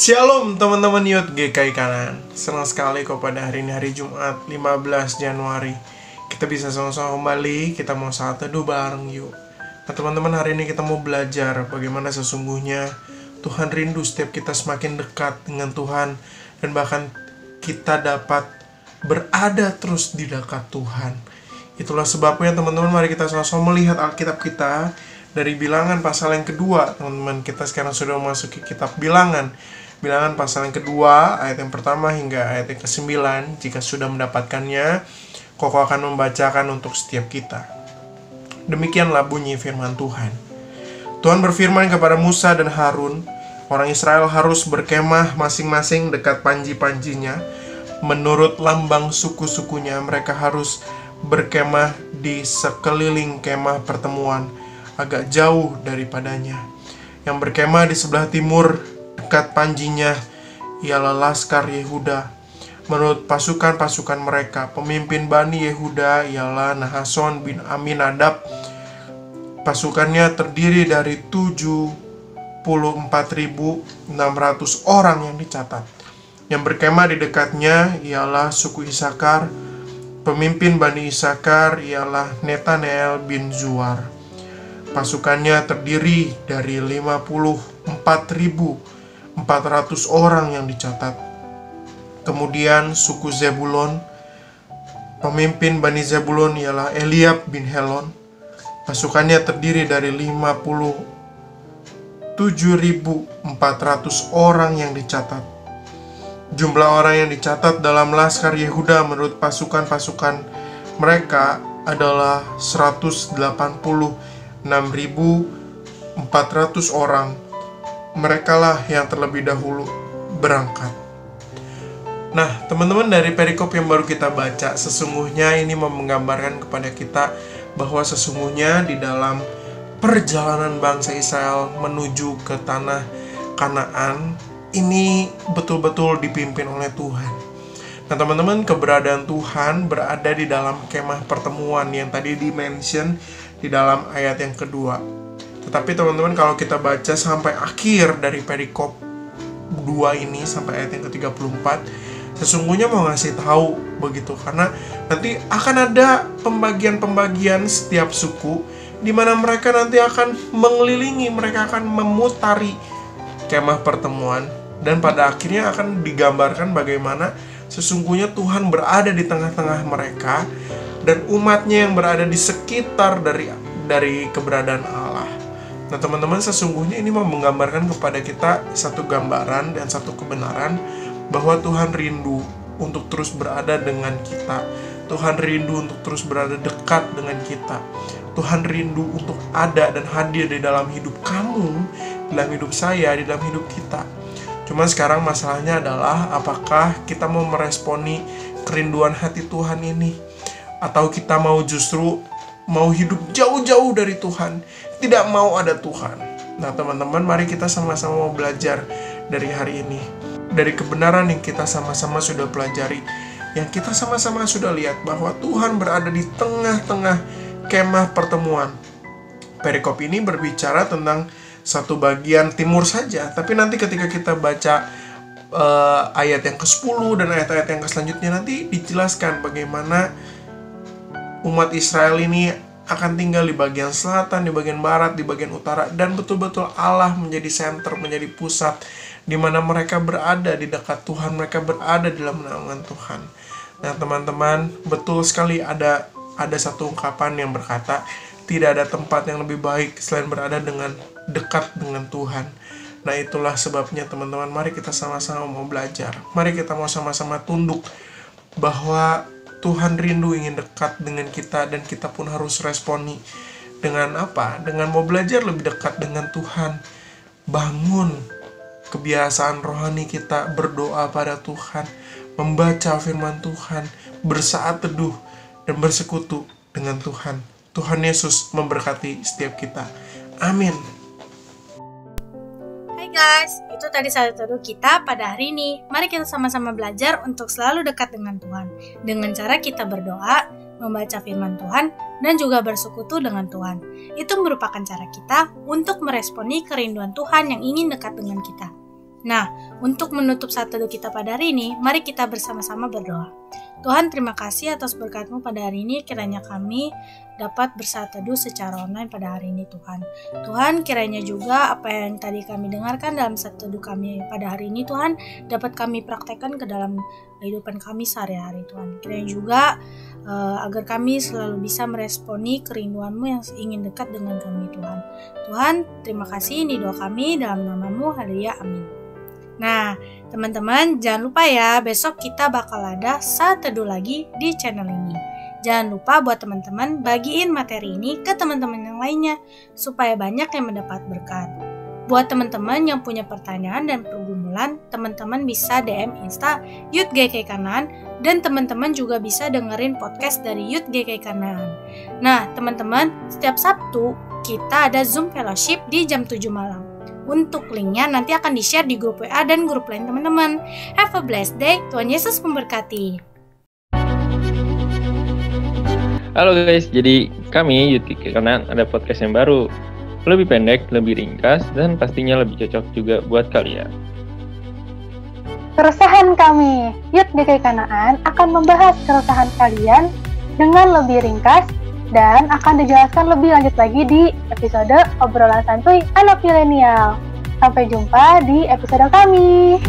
Shalom teman-teman Youth GKI Kanan. Senang sekali kok pada hari ini, hari Jumat 15 Januari kita bisa sama-sama kembali, kita mau saat teduh bareng yuk. Nah teman-teman, hari ini kita mau belajar bagaimana sesungguhnya Tuhan rindu setiap kita semakin dekat dengan Tuhan, dan bahkan kita dapat berada terus di dekat Tuhan. Itulah sebabnya teman-teman, mari kita sama-sama melihat Alkitab kita dari Bilangan pasal yang kedua. Teman-teman, kita sekarang sudah memasuki kitab Bilangan pasal yang kedua, ayat yang pertama hingga ayat yang ke-9. Jika sudah mendapatkannya, Koko akan membacakan untuk setiap kita. Demikianlah bunyi firman Tuhan. Tuhan berfirman kepada Musa dan Harun, orang Israel harus berkemah masing-masing dekat panji-panjinya. Menurut lambang suku-sukunya, mereka harus berkemah di sekeliling kemah pertemuan, agak jauh daripadanya. Yang berkemah di sebelah timur dekat panjinya ialah Laskar Yehuda. Menurut pasukan-pasukan mereka, pemimpin Bani Yehuda ialah Nahason bin Aminadab. Pasukannya terdiri dari 74.600 orang yang dicatat. Yang berkemah di dekatnya ialah suku Isakar. Pemimpin Bani Isakar ialah Netanel bin Zuar. Pasukannya terdiri dari 54.400 orang yang dicatat. Kemudian suku Zebulon, pemimpin Bani Zebulon ialah Eliab bin Helon. Pasukannya terdiri dari 57.400 orang yang dicatat. Jumlah orang yang dicatat dalam Laskar Yehuda menurut pasukan-pasukan mereka adalah 186.400 orang. Merekalah yang terlebih dahulu berangkat. Nah, teman-teman, dari perikop yang baru kita baca, sesungguhnya ini menggambarkan kepada kita bahwa sesungguhnya di dalam perjalanan bangsa Israel menuju ke tanah Kanaan ini betul-betul dipimpin oleh Tuhan. Nah, teman-teman, keberadaan Tuhan berada di dalam kemah pertemuan yang tadi di-mention di dalam ayat yang kedua. Tetapi teman-teman, kalau kita baca sampai akhir dari perikop 2 ini sampai ayat yang ke-34, sesungguhnya mau ngasih tahu begitu, karena nanti akan ada pembagian-pembagian setiap suku di mana mereka nanti akan mengelilingi, mereka akan memutari kemah pertemuan, dan pada akhirnya akan digambarkan bagaimana sesungguhnya Tuhan berada di tengah-tengah mereka dan umatnya yang berada di sekitar dari keberadaan Allah. Nah teman-teman, sesungguhnya ini mau menggambarkan kepada kita satu gambaran dan satu kebenaran bahwa Tuhan rindu untuk terus berada dengan kita. Tuhan rindu untuk terus berada dekat dengan kita. Tuhan rindu untuk ada dan hadir di dalam hidup kamu, di dalam hidup saya, di dalam hidup kita. Cuma sekarang masalahnya adalah apakah kita mau meresponi kerinduan hati Tuhan ini, atau kita mau justru mau hidup jauh-jauh dari Tuhan, tidak mau ada Tuhan. Nah teman-teman, mari kita sama-sama mau belajar dari hari ini, dari kebenaran yang kita sama-sama sudah pelajari, yang kita sama-sama sudah lihat bahwa Tuhan berada di tengah-tengah kemah pertemuan. Perikop ini berbicara tentang satu bagian timur saja, tapi nanti ketika kita baca ayat yang ke-10 dan ayat-ayat yang selanjutnya, nanti dijelaskan bagaimana umat Israel ini akan tinggal di bagian selatan, di bagian barat, di bagian utara, dan betul-betul Allah menjadi center, menjadi pusat di mana mereka berada di dekat Tuhan, mereka berada dalam naungan Tuhan. Nah teman-teman, betul sekali ada satu ungkapan yang berkata, tidak ada tempat yang lebih baik selain berada dekat dengan Tuhan. Nah itulah sebabnya teman-teman, mari kita sama-sama mau belajar. Mari kita mau sama-sama tunduk bahwa Tuhan rindu ingin dekat dengan kita, dan kita pun harus responi dengan apa? Dengan mau belajar lebih dekat dengan Tuhan. Bangun kebiasaan rohani kita, berdoa pada Tuhan, membaca firman Tuhan, bersaat teduh, dan bersekutu dengan Tuhan. Tuhan Yesus memberkati setiap kita. Amin. Hai guys, itu tadi satu teduh kita pada hari ini. Mari kita sama-sama belajar untuk selalu dekat dengan Tuhan, dengan cara kita berdoa, membaca firman Tuhan, dan juga bersekutu dengan Tuhan. Itu merupakan cara kita untuk meresponi kerinduan Tuhan yang ingin dekat dengan kita. Nah, untuk menutup saat teduh kita pada hari ini, mari kita bersama-sama berdoa. Tuhan, terima kasih atas berkat-Mu pada hari ini. Kiranya kami dapat bersaat teduh secara online pada hari ini, Tuhan. Tuhan, kiranya juga apa yang tadi kami dengarkan dalam saat teduh kami pada hari ini, Tuhan, dapat kami praktekkan ke dalam kehidupan kami sehari-hari, Tuhan. Kiranya juga agar kami selalu bisa meresponi kerinduan-Mu yang ingin dekat dengan kami, Tuhan. Tuhan, terima kasih, ini doa kami dalam nama-Mu, haleluya, amin. Nah, teman-teman, jangan lupa ya, besok kita bakal ada saat teduh lagi di channel ini. Jangan lupa buat teman-teman bagiin materi ini ke teman-teman yang lainnya, supaya banyak yang mendapat berkat. Buat teman-teman yang punya pertanyaan dan pergumulan, teman-teman bisa DM Insta Youth GKI Kanaan, dan teman-teman juga bisa dengerin podcast dari Youth GKI Kanaan. Nah, teman-teman, setiap Sabtu kita ada Zoom Fellowship di jam 7 malam. Untuk linknya nanti akan di-share di grup WA dan grup lain teman-teman. Have a blessed day, Tuhan Yesus memberkati. Halo guys, jadi kami Youth GKI Kanaan ada podcast yang baru. Lebih pendek, lebih ringkas, dan pastinya lebih cocok juga buat kalian. Keresahan kami, Youth GKI Kanaan akan membahas keresahan kalian dengan lebih ringkas dan akan dijelaskan lebih lanjut lagi di episode obrolan santuy anak milenial. Sampai jumpa di episode kami.